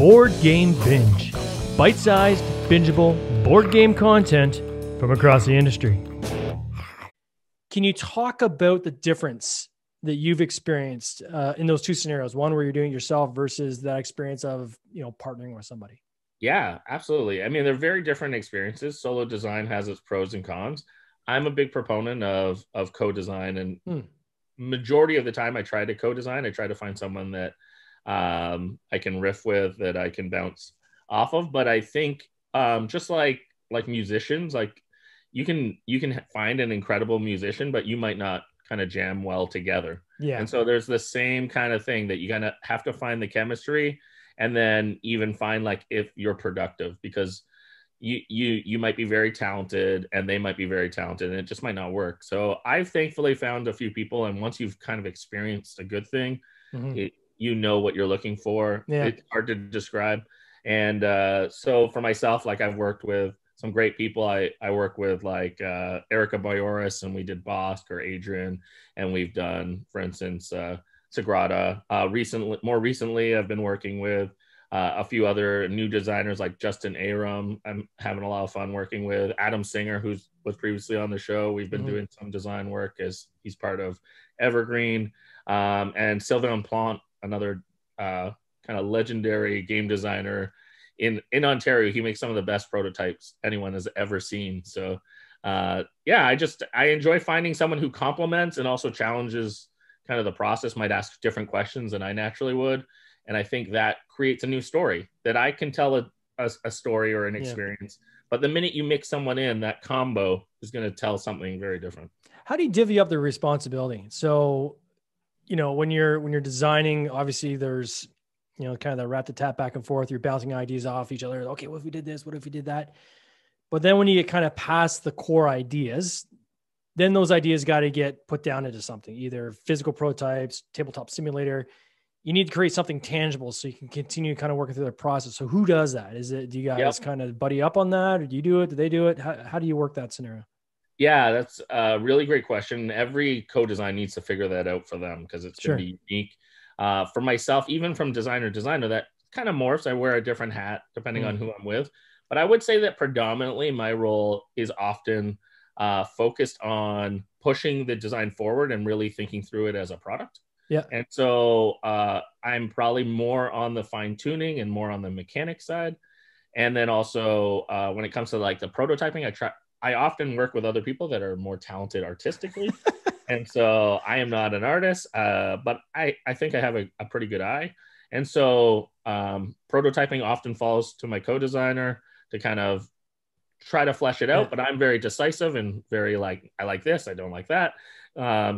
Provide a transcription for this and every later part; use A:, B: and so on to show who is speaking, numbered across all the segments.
A: Board Game Binge. Bite-sized, bingeable board game content from across the industry. Can you talk about the difference that you've experienced in those two scenarios? One where you're doing it yourself versus that experience of, partnering with somebody.
B: Yeah, absolutely. I mean, they're very different experiences. Solo design has its pros and cons. I'm a big proponent of co-design, and majority of the time I try to co-design. I try to find someone that I can riff with, that I can bounce off of. But I think just like musicians, like you can find an incredible musician, but you might not kind of jam well together.
A: Yeah.
B: And so there's the same kind of thing that you kind of have to find the chemistry, and then even find like if you're productive, because you might be very talented and they might be very talented, and it just might not work. So I've thankfully found a few people, and once you've kind of experienced a good thing, you know what you're looking for.
A: Yeah.
B: It's hard to describe. And so for myself, like I've worked with some great people. I work with like Erica Boyoris, and we did Bosk or Adrian, and we've done, for instance, Sagrada. More recently, I've been working with a few other new designers like Justin Aram. I'm having a lot of fun working with Adam Singer, who was previously on the show. We've been doing some design work as he's part of Evergreen, and Sylvain Plante, another kind of legendary game designer in Ontario. He makes some of the best prototypes anyone has ever seen. So I enjoy finding someone who complements and also challenges kind of the process, might ask different questions than I naturally would. And I think that creates a new story, that I can tell a story or an experience. But the minute you mix someone in, that combo is going to tell something very different.
A: How do you divvy up the responsibility? So, when you're designing, obviously there's, kind of the rat-a-tat back and forth. You're bouncing ideas off each other. Okay, what if we did this? What if we did that? But then when you get kind of past the core ideas, then those ideas got to get put down into something, either physical prototypes, tabletop simulator. You need to create something tangible so you can continue kind of working through the process. So who does that? Do you guys kind of buddy up on that? Or do you do it? Do they do it? How do you work that scenario?
B: Yeah, that's a really great question. Every co-design needs to figure that out for them, because it's going to be unique. For myself, even from designer, that kind of morphs. I wear a different hat depending on who I'm with. But I would say that predominantly my role is often focused on pushing the design forward and really thinking through it as a product.
A: Yeah.
B: And so I'm probably more on the fine tuning and more on the mechanic side. And then also when it comes to like the prototyping, I often work with other people that are more talented artistically. And so I am not an artist, but I think I have a pretty good eye. And so prototyping often falls to my co-designer to kind of try to flesh it out. But I'm very decisive and very like, I like this, I don't like that.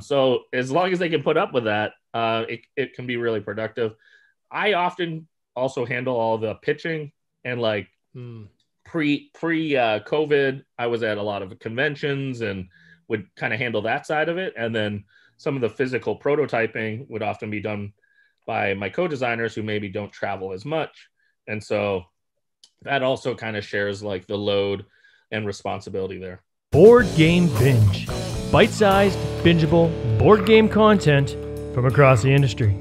B: So as long as they can put up with that, it can be really productive. I often also handle all the pitching, and like pre COVID, I was at a lot of conventions and would kind of handle that side of it. And then some of the physical prototyping would often be done by my co-designers who maybe don't travel as much. And so that also kind of shares like the load and responsibility there.
A: Board Game Binge. Bite-sized, bingeable board game content from across the industry.